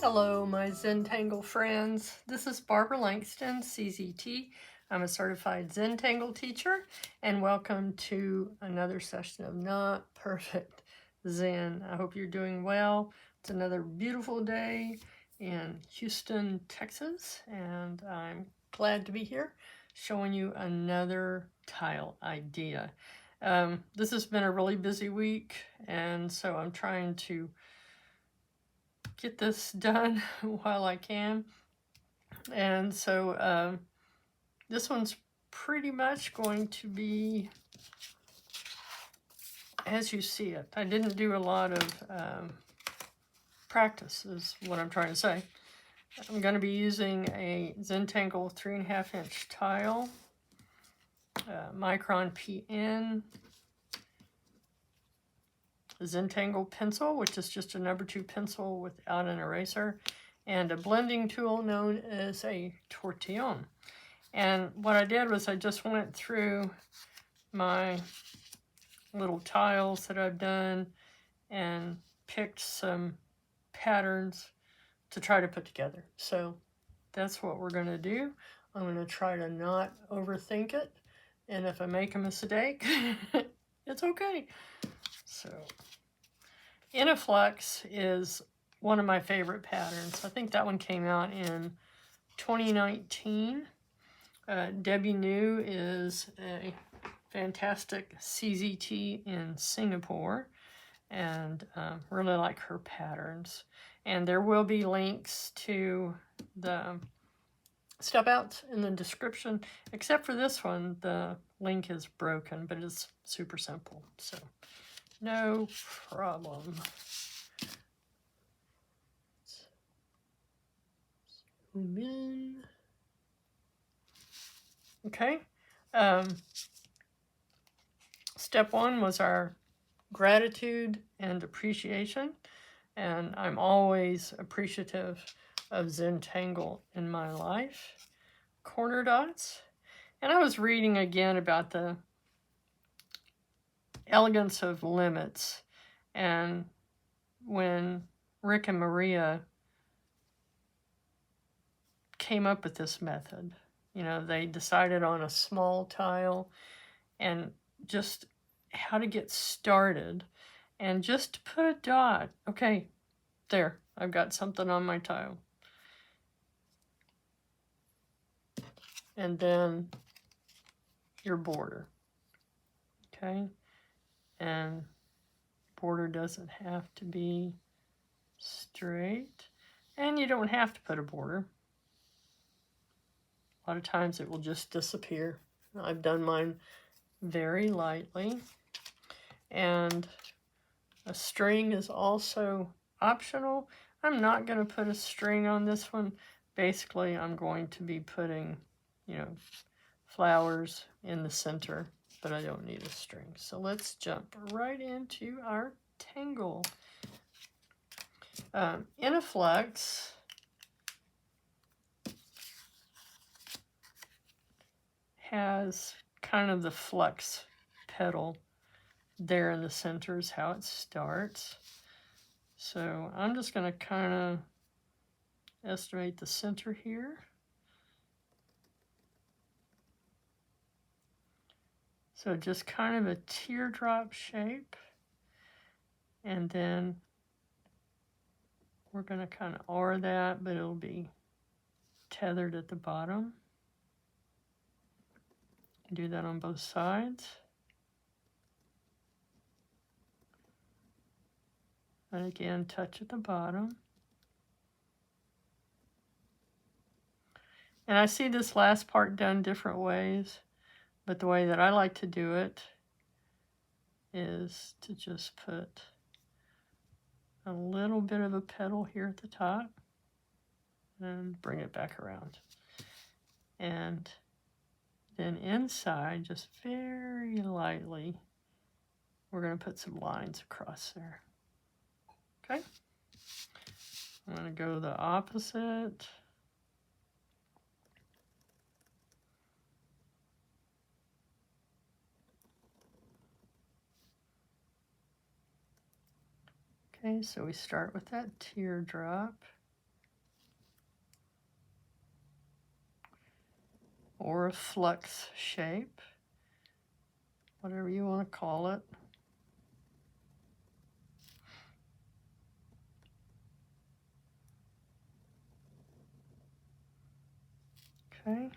Hello, my Zentangle friends. This is Barbara Langston, CZT. I'm a Certified Zentangle Teacher, and welcome to another session of Not Perfect Zen. I hope you're doing well. It's another beautiful day in Houston, Texas, and I'm glad to be here showing you another tile idea. This has been a really busy week, and so I'm trying to get this done while I can. And so this one's pretty much going to be as you see it. I didn't do a lot of practice is what I'm trying to say. I'm going to be using a Zentangle 3.5 inch tile, Micron PN, Zentangle pencil, which is just a number 2 pencil without an eraser, and a blending tool known as a tortillion. And what I did was I just went through my little tiles that I've done and picked some patterns to try to put together. So that's what we're going to do. I'm going to try to not overthink it, and if I make a mistake, it's okay. So InaFlux is one of my favorite patterns. I think that one came out in 2019. Debbie New is a fantastic CZT in Singapore, and really like her patterns. And there will be links to the step outs in the description, except for this one, the link is broken, but it's super simple, so no problem. Zoom in. Okay. Step 1 was our gratitude and appreciation, and I'm always appreciative of Zentangle in my life. Corner dots. And I was reading again about the elegance of limits, and when Rick and Maria came up with this method, you know, they decided on a small tile and just how to get started, and just put a dot. Okay, there, I've got something on my tile. And then your border. Okay, and border doesn't have to be straight, and you don't have to put a border. A lot of times it will just disappear. I've done mine very lightly. And a string is also optional. I'm not going to put a string on this one. Basically, I'm going to be putting, you know, flowers in the center, but I don't need a string. So let's jump right into our tangle. InaFlux has kind of the flux petal there in the center is how it starts. So I'm just going to kind of estimate the center here. So just kind of a teardrop shape. And then we're going to kind of R that, but it'll be tethered at the bottom. Do that on both sides. And again, touch at the bottom. And I see this last part done different ways, but the way that I like to do it is to just put a little bit of a petal here at the top and bring it back around. And then inside, just very lightly, we're going to put some lines across there. Okay? I'm going to go the opposite. Okay, so we start with that teardrop. or a flux shape, whatever you want to call it. Okay,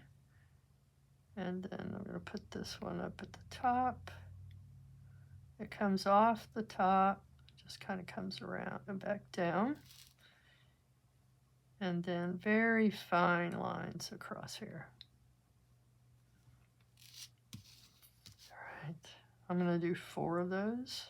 and then I'm going to put this one up at the top. It comes off the top, just kind of comes around and back down. And then very fine lines across here. All right, I'm going to do 4 of those.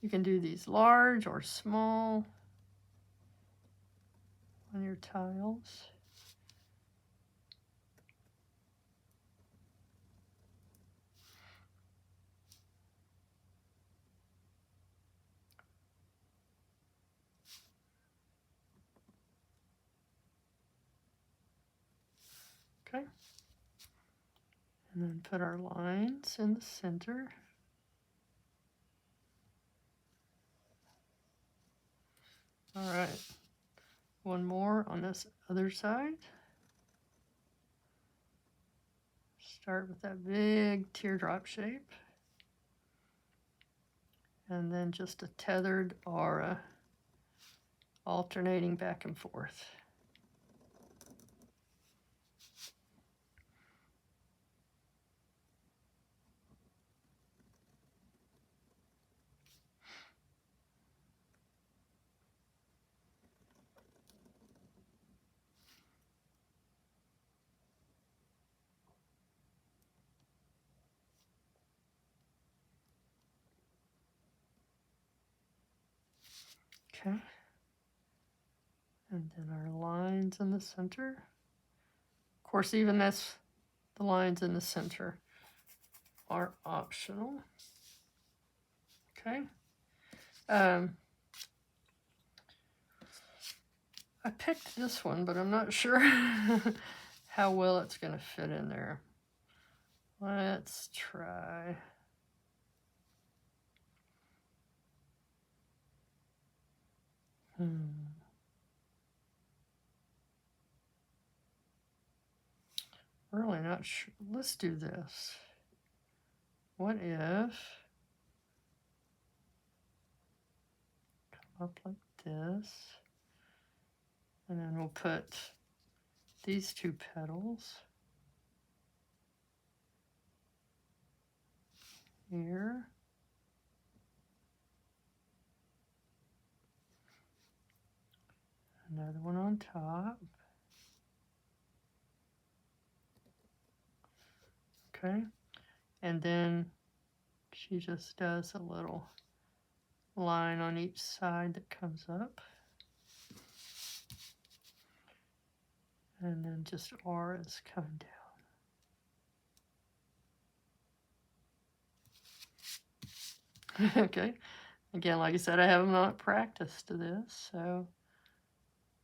You can do these large or small on your tiles. Okay. And then put our lines in the center. All right. One more on this other side. Start with that big teardrop shape. And then just a tethered aura alternating back and forth. Okay. And then our lines in the center. Of course, even this, the lines in the center are optional. Okay. I picked this one, but I'm not sure how well it's going to fit in there. Let's try. Really not sure. Let's do this. What if come up like this, and then we'll put these 2 petals here. Another one on top. Okay, and then she just does a little line on each side that comes up. And then just auras coming down. Okay, again, like I said, I have not practiced this, so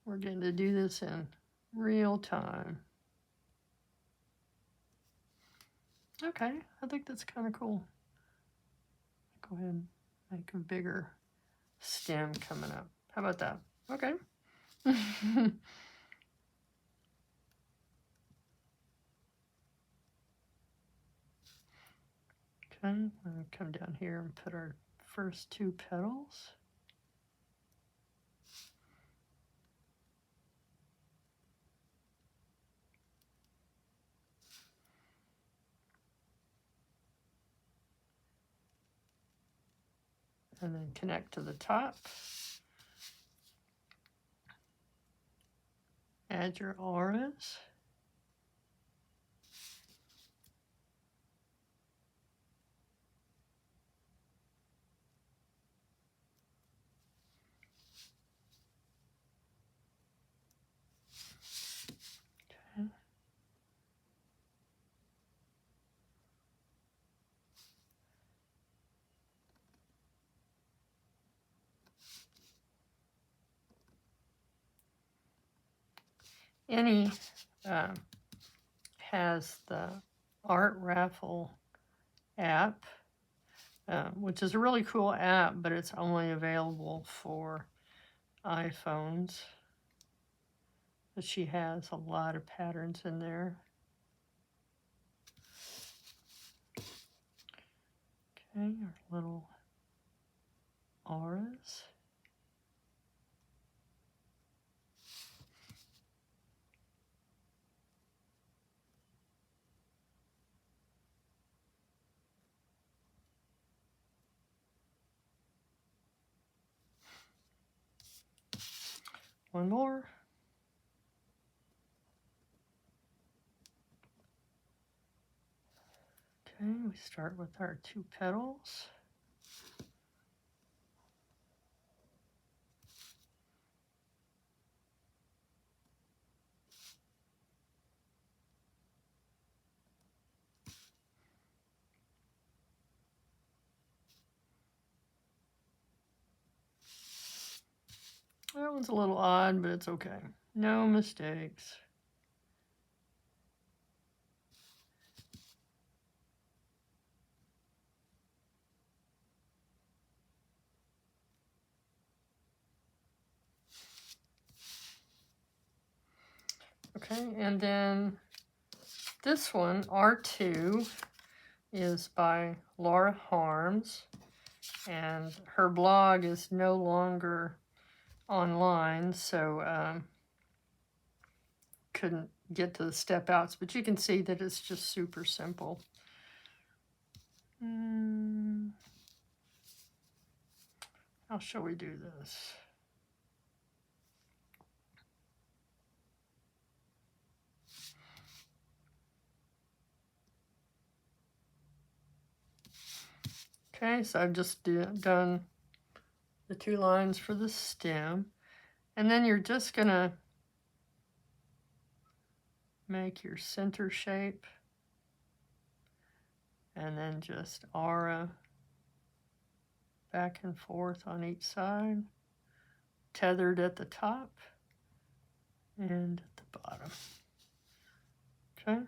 we're getting to do this in real time. Okay, I think that's kind of cool. Go ahead and make a bigger stem coming up. How about that? Okay. Okay, I'm going to come down here and put our first 2 petals. And then connect to the top. Add your auras. Okay. Any has the Art Raffle app, which is a really cool app, but it's only available for iPhones. But she has a lot of patterns in there. Okay, our little auras. One more. Okay, we start with our 2 petals. That one's a little odd, but it's okay. No mistakes. Okay, and then this one, Artoo, is by Laura Harms, and her blog is no longer online, so couldn't get to the step outs, but you can see that it's just super simple. How shall we do this? Okay, so I've just done the 2 lines for the stem, and then you're just gonna make your center shape, and then just aura back and forth on each side, tethered at the top and at the bottom. Okay.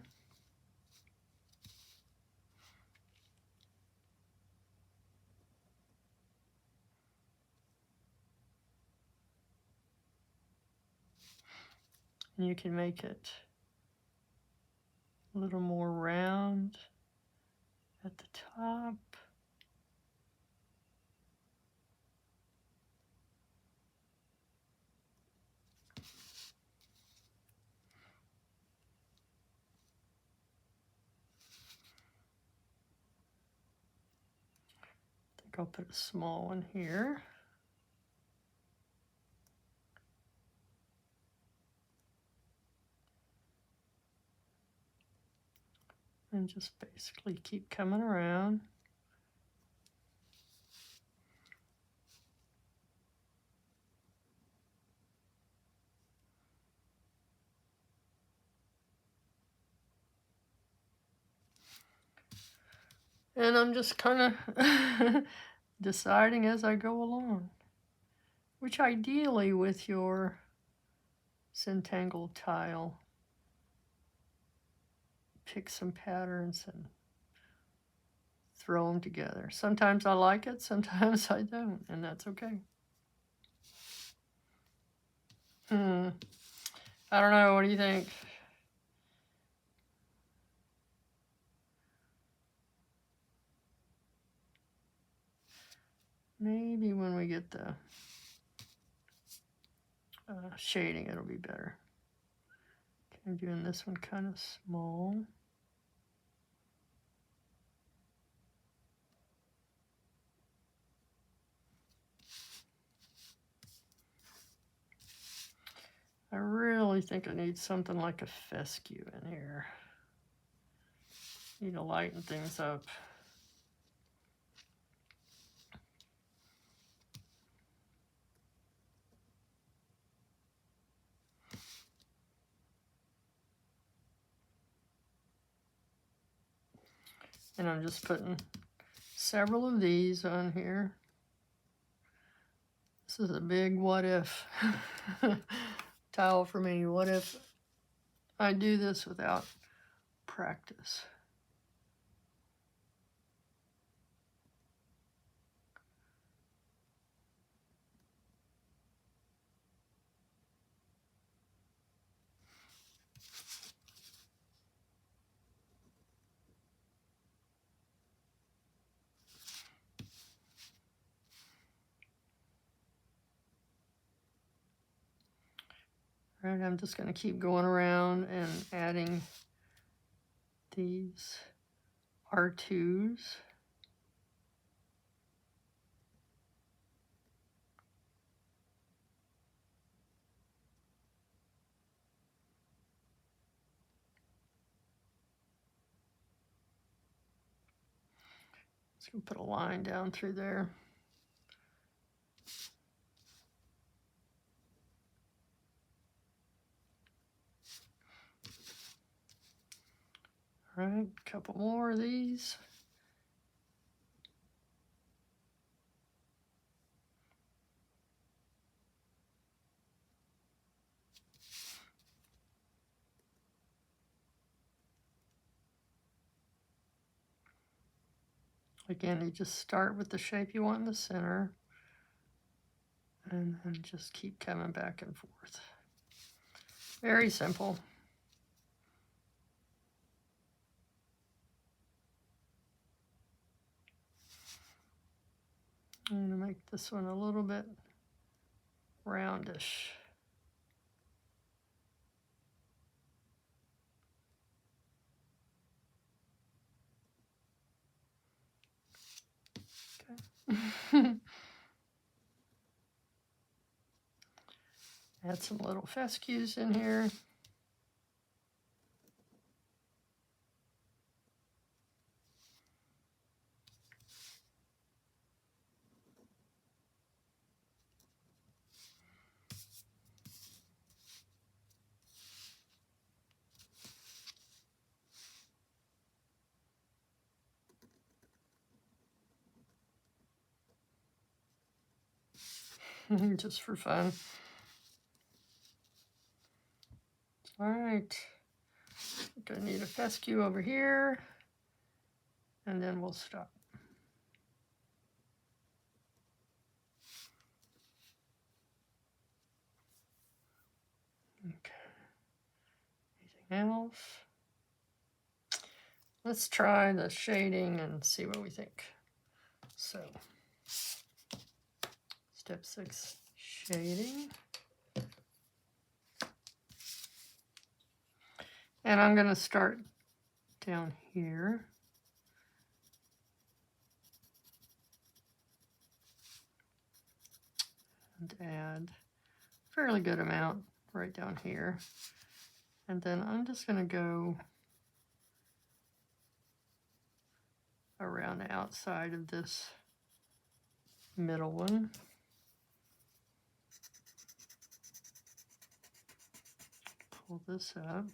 And you can make it a little more round at the top. I think I'll put a small one here. And just basically keep coming around. And I'm just kind of deciding as I go along, which ideally with your Zentangle tile, pick some patterns and throw them together. Sometimes I like it, sometimes I don't, and that's okay. I don't know, what do you think? Maybe when we get the shading, it'll be better. Okay, I'm doing this one kind of small. I really think I need something like a fescue in here. Need to lighten things up. And I'm just putting several of these on here. This is a big what if tile for me. What if I do this without practice. All right, I'm just going to keep going around and adding these Artoos. Just going to put a line down through there. All right, a couple more of these. Again, you just start with the shape you want in the center and then just keep coming back and forth. Very simple. I'm going to make this one a little bit roundish. Okay. Add some little fescues in here. Just for fun. All right, I'm gonna need a fescue over here, and then we'll stop. Okay, anything else? Let's try the shading and see what we think. So, step 6, shading. And I'm going to start down here. And add a fairly good amount right down here. And then I'm just going to go around the outside of this middle one. Pull this up.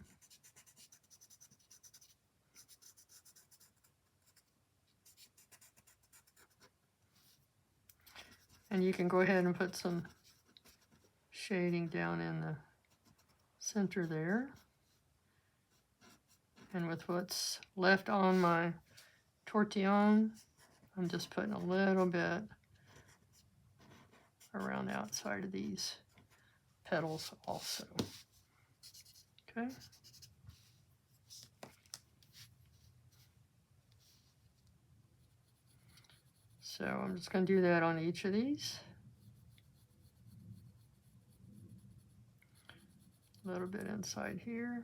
And you can go ahead and put some shading down in the center there. And with what's left on my tortillion, I'm just putting a little bit around the outside of these petals also. Okay. So I'm just going to do that on each of these. A little bit inside here.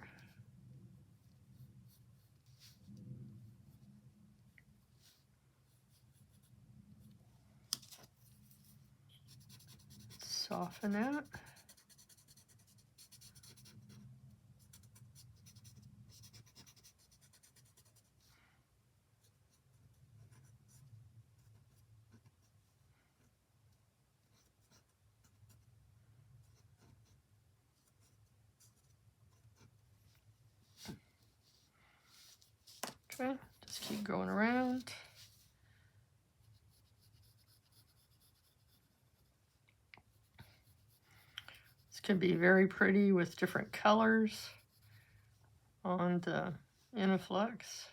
Soften that. Okay, just keep going around. This can be very pretty with different colors on the InaFlux.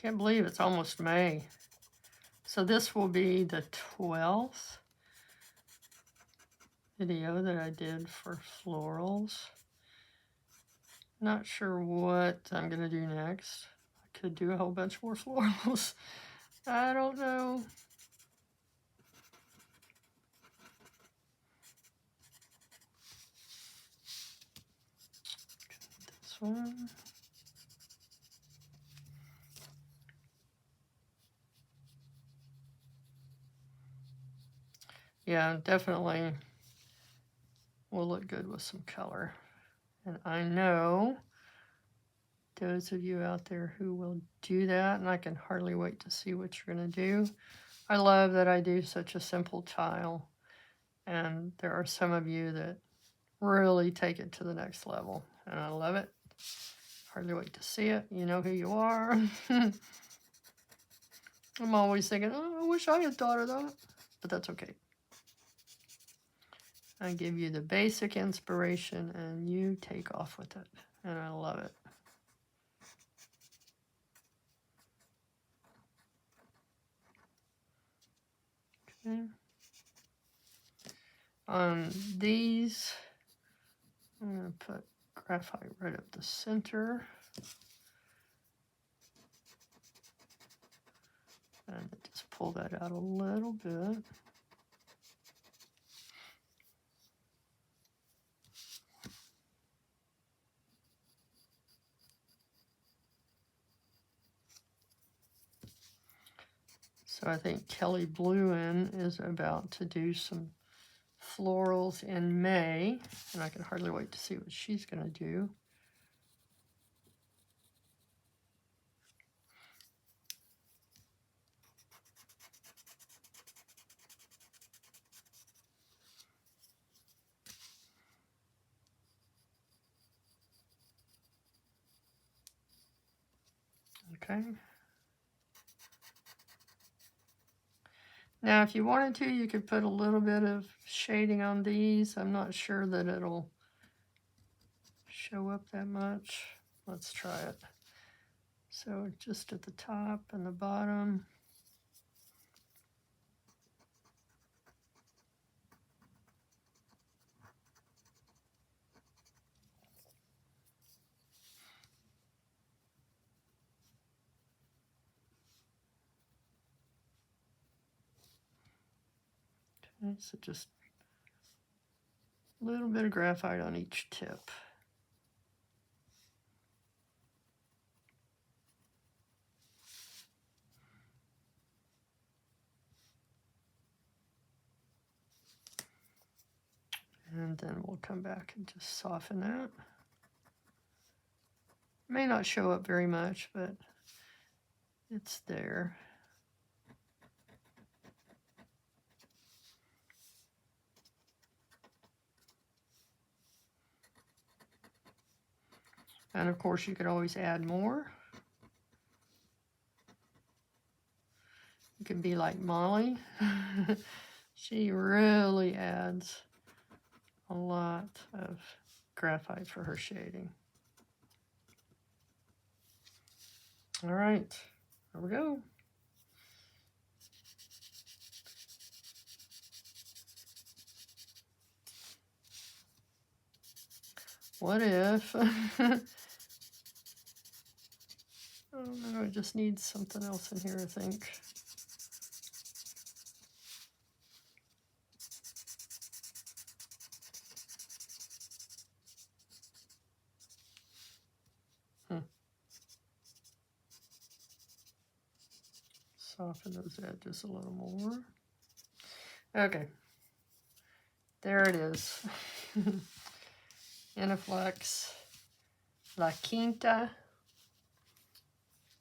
Can't believe it's almost May. So this will be the 12th video that I did for florals. Not sure what I'm going to do next. I could do a whole bunch more florals. I don't know. This one. Yeah, definitely will look good with some color. And I know those of you out there who will do that, and I can hardly wait to see what you're going to do. I love that I do such a simple tile, and there are some of you that really take it to the next level, and I love it. Hardly wait to see it. You know who you are. I'm always thinking, oh, I wish I had thought of that, but that's okay. I give you the basic inspiration, and you take off with it, and I love it. Okay. On these, I'm going to put graphite right up the center. And just pull that out a little bit. So I think Kelly Bluen is about to do some florals in May, and I can hardly wait to see what she's going to do. Okay. Now, if you wanted to, you could put a little bit of shading on these. I'm not sure that it'll show up that much. Let's try it. So just at the top and the bottom. Okay, so just a little bit of graphite on each tip. And then we'll come back and just soften that. May not show up very much, but it's there. And of course, you could always add more. You can be like Molly. She really adds a lot of graphite for her shading. All right, there we go. What if, oh no, it just needs something else in here, I think. Soften those edges a little more. Okay, there it is. InaFlux, Laquinta,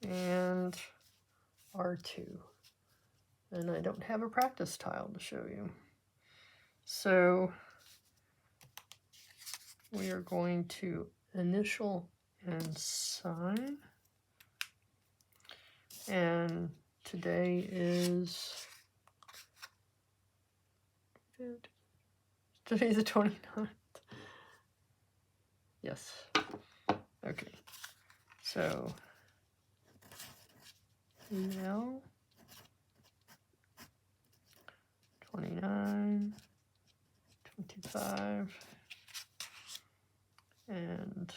and Artoo. And I don't have a practice tile to show you. So we are going to initial and sign. And today is Today's the 29th. Yes. Okay. So, email 29, 25, and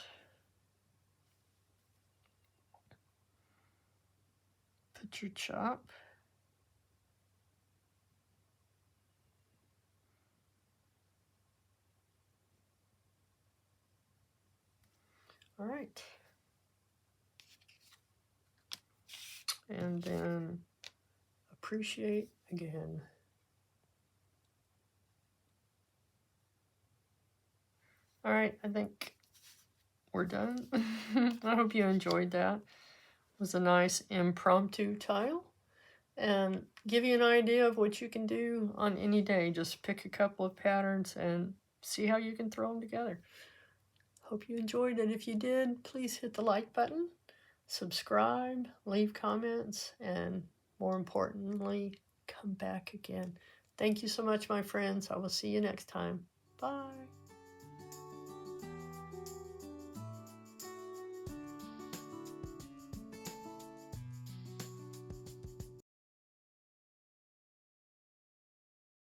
put your chop. All right. And then appreciate again. All right, I think we're done. I hope you enjoyed that. It was a nice impromptu tile and give you an idea of what you can do on any day. Just pick a couple of patterns and see how you can throw them together. Hope you enjoyed it. If you did, please hit the like button, subscribe, leave comments, and more importantly, come back again. Thank you so much, my friends. I will see you next time. Bye.